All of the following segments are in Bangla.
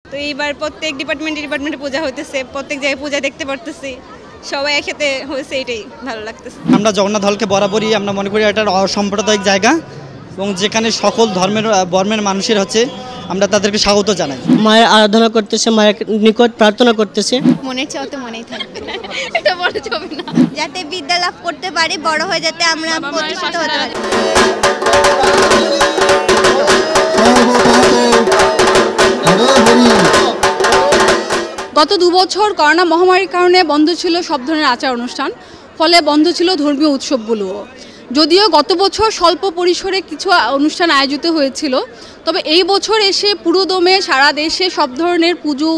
তো এইবার প্রত্যেক ডিপার্টমেন্টে পূজা হইতেছে, প্রত্যেক জায়গায় পূজা দেখতে পারতেছি, সবাই একসাথে হয়েছে, এটাই ভালো লাগতেছে। আমরা জগন্নাথ হলকে বরাবরই আমরা মনে করি এটা অসাম্প্রদায়িক জায়গা এবং যেখানে সকল বর্মের মানুষের হচ্ছে আমরা তাদেরকে স্বাগত জানাই। মায়ের আরাধনা করতেছে, মায়ের নিকট প্রার্থনা করতেছে। মনের চাও তো মনেই থাকবে, এটা বলা যাবে না। যাতে বিদ্যা লাভ করতে পারি, বড় হয়ে যাতে আমরা প্রতিষ্ঠিত হতে পারি। গত 2 বছর করোনা মহামারীর কারণে বন্ধ ছিল সব ধরনের আচার অনুষ্ঠান, ফলে বন্ধ ছিল ধর্মীয় উৎসবগুলোও। যদিও গত বছর স্বল্প পরিসরে কিছু অনুষ্ঠান আয়োজিত হয়েছিল, তবে এই বছর এসে পুরোদমে সারা দেশে সব ধরনের পুজো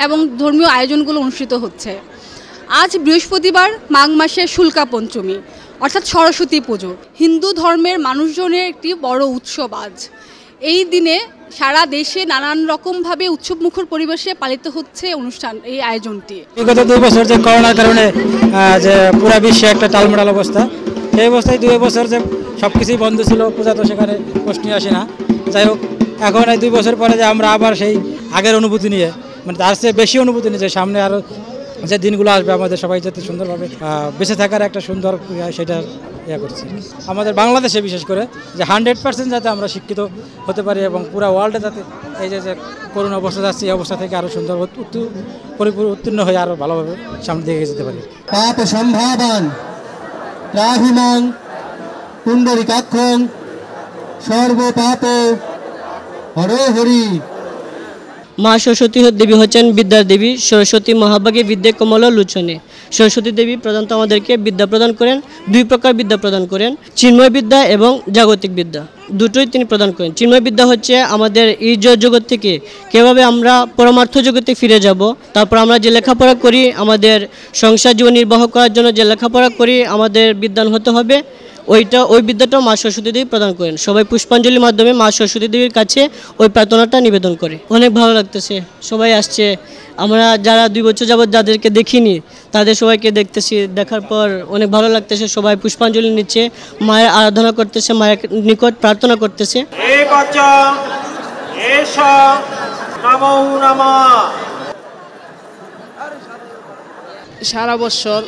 এবং ধর্মীয় আয়োজনগুলো অনুষ্ঠিত হচ্ছে। আজ বৃহস্পতিবার, মাঘ মাসের শুল্কা পঞ্চমী, অর্থাৎ সরস্বতী পুজো, হিন্দু ধর্মের মানুষজনের একটি বড় উৎসব। আজ এই দিনে সারা দেশে নানান রকমভাবে উৎসবমুখর পরিবেশে পালিত হচ্ছে অনুষ্ঠান, এই আয়োজনটি। বিগত 2 বছর যে করোনার কারণে যে পুরো বিশ্বে একটা টালমাটাল অবস্থা, এই অবস্থায় 2 বছর যে সব কিছুই বন্ধ ছিল, পূজা তো সেখানে প্রশ্নই আসে না। যাই হোক, এখন এই 2 বছর পরে যে আমরা আবার সেই আগের অনুভূতি নিয়ে, মানে তার চেয়ে বেশি অনুভূতি নিয়ে যে সামনে আরও যে দিনগুলো আসবে আমাদের সবাই যাতে সুন্দরভাবে বেঁচে থাকার একটা সুন্দর সেটা করছি আমাদের বাংলাদেশে, বিশেষ করে যে 100% যাতে আমরা শিক্ষিত হতে পারি এবং পুরো ওয়ার্ল্ডে যাতে এই যে করোনা অবস্থা যাচ্ছে, এই অবস্থা থেকে আরও সুন্দর উত্তীর্ণ হয়ে আরও ভালোভাবে সামনে দিকে যেতে পারি। পাপ সম্ভাবান রাহিমাং পুণ্ডরিকাক্ষং সর্বপাপ হরে হরি। মা সরস্বতী দেবী হচ্ছেন বিদ্যার দেবী। সরস্বতী মহাভাগে বিদ্যে কমল লোচনে। সরস্বতী দেবী প্রধানত আমাদেরকে বিদ্যা প্রদান করেন, 2 প্রকার বিদ্যা প্রদান করেন, চিন্ময় বিদ্যা এবং জাগতিক বিদ্যা, দুটোই তিনি প্রদান করেন। চিন্ময় বিদ্যা হচ্ছে আমাদের এই জগৎ থেকে কীভাবে আমরা পরমার্থ জগতে ফিরে যাব, তারপর আমরা যে লেখাপড়া করি, আমাদের সংসার জীবন নির্বাহ করার জন্য যে লেখাপড়া করি, আমাদের বিদ্যান হতে হবে, ওই বিদ্যাটাও মা সরস্বতী দেবী প্রদান করেন। সবাই পুষ্পাঞ্জলির মাধ্যমে মা সরস্বতী দেবীর কাছে ওই প্রার্থনাটা নিবেদন করে। অনেক ভালো লাগতেছে, সবাই আসছে। আমরা যারা 2 বছর যাবৎ যাদেরকে দেখিনি তাদের সবাইকে দেখতেছি, দেখার পর অনেক ভালো লাগতেছে। সবাই পুষ্পাঞ্জলি নিচ্ছে, মায়ের আরাধনা করতেছে, মায়ের নিকট প্রার্থনা করতেছে। সারা বছর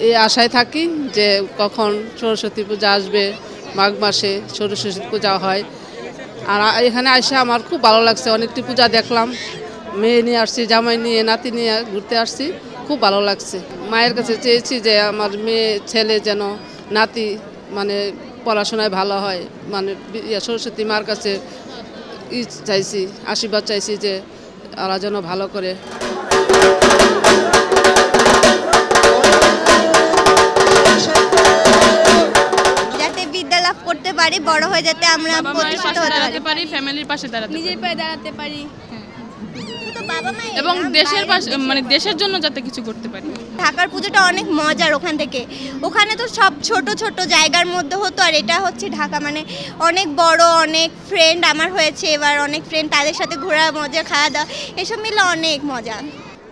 এই আশায় থাকি যে কখন সরস্বতী পূজা আসবে, মাঘ মাসে সরস্বতী পূজা হয়। আর এখানে এসে আমার খুব ভালো লাগছে, অনেকটি পূজা দেখলাম, মেয়ে নিয়ে আসছি, জামাই নিয়ে, নাতি নিয়ে ঘুরতে আসছি, খুব ভালো লাগছে। মায়ের কাছে চেয়েছি যে আমার মেয়ে ছেলে যেন, নাতি মানে পড়াশোনায় ভালো হয়, মানে সরস্বতী মার কাছে চাইছি, আশীর্বাদ চাইছি যে ওরা যেন ভালো করে। করতে পারি, বড় হয়ে যাতে আমরা প্রতিষ্ঠিত হতে পারি, ফ্যামিলির পাশে দাঁড়াতে, নিজের পায়ে দাঁড়াতে পারি এবং দেশের পাশে, মানে দেশের জন্য যাতে কিছু করতে পারি। ঢাকার পুজোটা অনেক মজার। ওখানে তো সব ছোট ছোট জায়গার মধ্যে হতো, আর এটা হচ্ছে ঢাকা, মানে অনেক বড়। অনেক ফ্রেন্ড আমার হয়েছে এবার, অনেক ফ্রেন্ড, তাদের সাথে ঘোরা, মজা, খাওয়া দাওয়া, এসব মিলে অনেক মজা।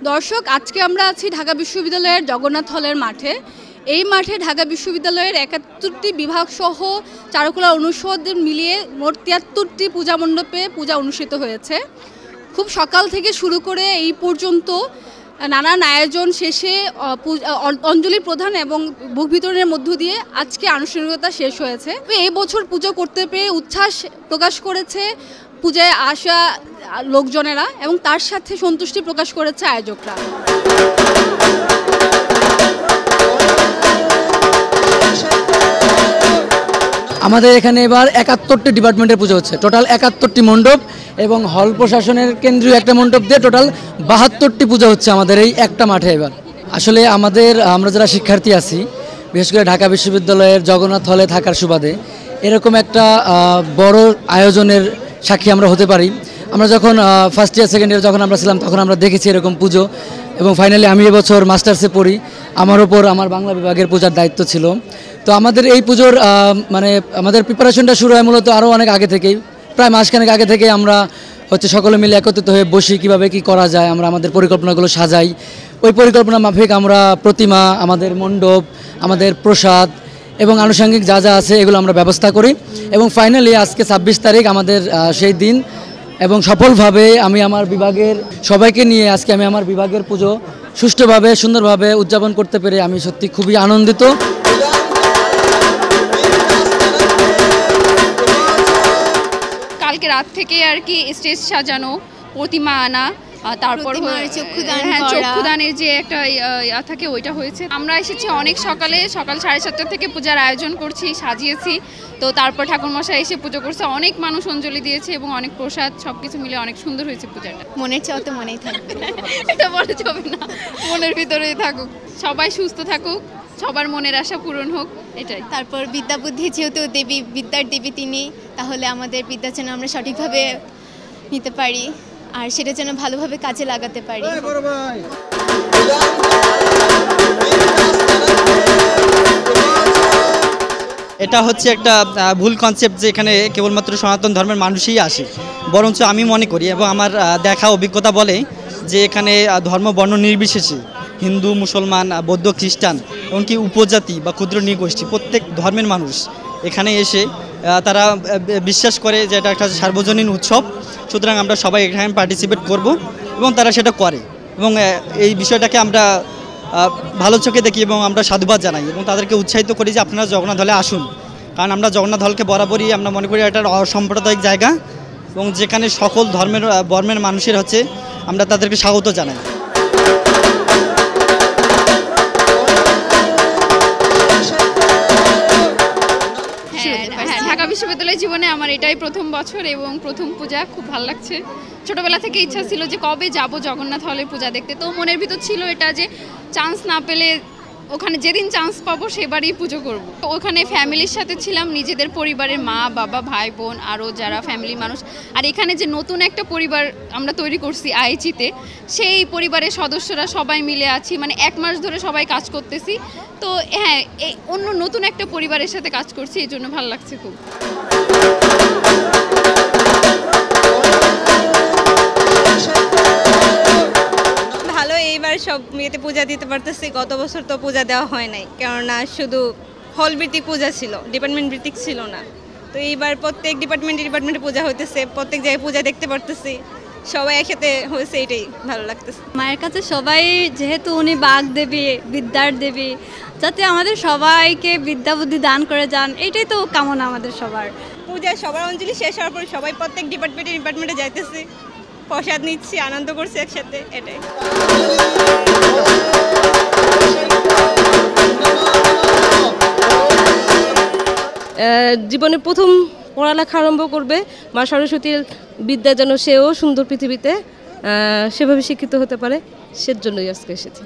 দর্শক, আজকে আমরা আছি ঢাকা বিশ্ববিদ্যালয়ের জগন্নাথ হলের মাঠে। এই মাঠে ঢাকা বিশ্ববিদ্যালয়ের 71টি বিভাগ সহ চারুকলা অনুষদ মিলিয়ে মোট 73টি পূজা মণ্ডপে পূজা অনুষ্ঠিত হয়েছে। খুব সকাল থেকে শুরু করে এই পর্যন্ত নানান আয়োজন শেষে অঞ্জলি প্রদান এবং বুক বিতরণের মধ্য দিয়ে আজকে আনুষ্ঠানিকতা শেষ হয়েছে। এই বছর পুজো করতে পেরে উচ্ছ্বাস প্রকাশ করেছে পূজায় আসা লোকজনেরা এবং তার সাথে সন্তুষ্টি প্রকাশ করেছে আয়োজকরা। আমাদের এখানে এবার 71টি ডিপার্টমেন্টের পুজো হচ্ছে, টোটাল 71টি মণ্ডপ এবং হল প্রশাসনের কেন্দ্রীয় একটা মণ্ডপ দিয়ে টোটাল 72টি পুজো হচ্ছে আমাদের এই একটা মাঠে। এবার আসলে আমরা যারা শিক্ষার্থী আছি, বিশেষ করে ঢাকা বিশ্ববিদ্যালয়ের জগন্নাথ হলে থাকার সুবাদে এরকম একটা বড় আয়োজনের সাক্ষী আমরা হতে পারি। আমরা যখন ফার্স্ট ইয়ার সেকেন্ড ইয়ার যখন আমরা ছিলাম তখন আমরা দেখেছি এরকম পুজো, এবং ফাইনালি আমি এবছর মাস্টার্সে পড়ি, আমার ওপর আমার বাংলা বিভাগের পূজার দায়িত্ব ছিল। তো আমাদের এই পুজোর মানে আমাদের প্রিপারেশনটা শুরু হয় মূলত আরও অনেক আগে থেকেই, প্রায় মাসখানেক আগে থেকে আমরা সকলে মিলে একত্রিত হয়ে বসি, কীভাবে কী করা যায়, আমরা আমাদের পরিকল্পনাগুলো সাজাই। ওই পরিকল্পনা মাফিক আমরা প্রতিমা, আমাদের মণ্ডপ, আমাদের প্রসাদ এবং আনুষঙ্গিক যা যা আছে এগুলো আমরা ব্যবস্থা করি। এবং ফাইনালি আজকে 26 তারিখ আমাদের সেই দিন, এবং সফলভাবে আমি আমার বিভাগের সবাইকে নিয়ে আজকে আমি আমার বিভাগের পুজো সুষ্ঠুভাবে সুন্দরভাবে উদযাপন করতে পেরে আমি সত্যি খুবই আনন্দিত। কালকে রাত থেকে আর কি স্টেজ সাজানো, প্রতিমা আনা, তারপর চক্ষুদানের যে একটা থাকে ওইটা হয়েছে। আমরা এসেছি অনেক সকাল 7:30 থেকে পূজার আয়োজন করছি, সাজিয়েছি। তো তারপর ঠাকুরমশাই এসে পুজো করছে, অনেক মানুষ অঞ্জলি দিয়েছে এবং অনেক প্রসাদ, সবকিছু মিলে অনেক সুন্দর হয়েছে পূজাটা। মনের চাও তো মনেই থাকবে, এটা বলা যাবে না, মনের ভিতরেই থাকুক, সবাই সুস্থ থাকুক, সবার মনের আশা পূরণ হোক, এটাই। তারপর বিদ্যা বুদ্ধি যেহেতু দেবী, বিদ্যার দেবী তিনি, তাহলে আমাদের বিদ্যা যেন আমরা সঠিকভাবে নিতে পারি আর সেটা যেন ভালোভাবে কাজে লাগাতে পারি। এটা হচ্ছে একটা ভুল কনসেপ্ট যে এখানে কেবলমাত্র সনাতন ধর্মের মানুষই আসে, বরঞ্চ আমি মনে করি এবং আমার দেখা অভিজ্ঞতা বলে যে এখানে ধর্ম বর্ণ নির্বিশেষে হিন্দু, মুসলমান, বৌদ্ধ, খ্রিস্টান, এমনকি উপজাতি বা ক্ষুদ্র নৃগোষ্ঠী প্রত্যেক ধর্মের মানুষ এখানে এসে তারা বিশ্বাস করে যে এটা একটা সার্বজনীন উৎসব, সুতরাং আমরা সবাই এখানে পার্টিসিপেট করব এবং তারা সেটা করে এবং এই বিষয়টাকে আমরা ভালো চোখে দেখি এবং আমরা সাধুবাদ জানাই এবং তাদেরকে উৎসাহিত করি যে আপনারা জগন্নাথ হলে আসুন, কারণ আমরা জগন্নাথ হলকে বরাবরই আমরা মনে করি একটা অসাম্প্রদায়িক জায়গা এবং যেখানে সকল বর্মের মানুষের হচ্ছে আমরা তাদেরকে স্বাগত জানাই। ঢাকা বিশ্ববিদ্যালয় জীবনে আমার এটাই প্রথম বছর এবং প্রথম পূজা, খুব ভালো লাগছে। ছোটবেলা থেকে ইচ্ছা ছিল যে কবে যাব জগন্নাথ হলে পূজা দেখতে, তো মনের ভিতর ছিল এটা যে চান্স না পেলে ওখানে যেদিন চান্স পাবো সেবারই পুজো করব। ওখানে ফ্যামিলির সাথে ছিলাম, নিজেদের পরিবারের মা বাবা ভাই বোন আরও যারা ফ্যামিলি মানুষ, আর এখানে যে নতুন একটা পরিবার আমরা তৈরি করছি আইচিতে, সেই পরিবারের সদস্যরা সবাই মিলে আছি, মানে 1 মাস ধরে সবাই কাজ করতেছি। তো হ্যাঁ, এই অন্য নতুন একটা পরিবারের সাথে কাজ করছি, এই জন্য ভালো লাগছে খুব। ভালো, এইবার সব মেয়েতে পূজা দিতে পারতেছি। গত বছর তো পূজা দেওয়া হয় নাই, কেননা শুধু হল ভিত্তিক পূজা ছিল, ডিপার্টমেন্ট ভিত্তিক ছিল না। তো এইবার প্রত্যেক ডিপার্টমেন্টে পূজা হইতেছে, প্রত্যেক জায়গায় পূজা দেখতে পারতেছি, সবাই একসাথে হয়েছে, এটাই ভালো লাগতেছে। মায়ের কাছে সবাই, যেহেতু উনি বাগ দেবী, বিদ্যার দেবী, যাতে আমাদের সবাইকে বিদ্যা বুদ্ধি দান করে যান, এইটাই তো কামনা আমাদের সবার। পূজা সবার অঞ্জলি শেষ হওয়ার পর সবাই প্রত্যেক ডিপার্টমেন্টে যাইতেছি, প্রসাদ নিচ্ছি, আনন্দ করছি একসাথে, এটাই। জীবনে প্রথম পড়ালেখা আরম্ভ করবে, মা সরস্বতীর বিদ্যা যেন সেও সুন্দর পৃথিবীতে সেভাবে শিক্ষিত হতে পারে, সেজন্যই আজকে এসেছি।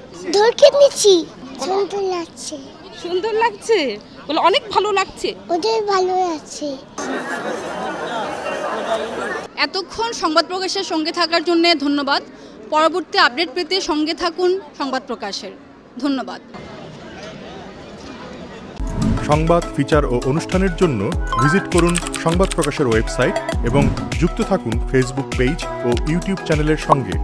সুন্দর লাগছে। সুন্দর লাগছে বলে অনেক ভালো লাগছে, ওদের ভালো লাগছে। এতক্ষণ সংবাদ প্রকাশের সঙ্গে থাকার জন্য ধন্যবাদ। পরবর্তী আপডেট পেতে সঙ্গে থাকুন সংবাদ প্রকাশের। ধন্যবাদ। সংবাদ, ফিচার ও অনুষ্ঠানের জন্য ভিজিট করুন সংবাদ প্রকাশের ওয়েবসাইট এবং যুক্ত থাকুন ফেসবুক পেজ ও ইউটিউব চ্যানেলের সঙ্গে।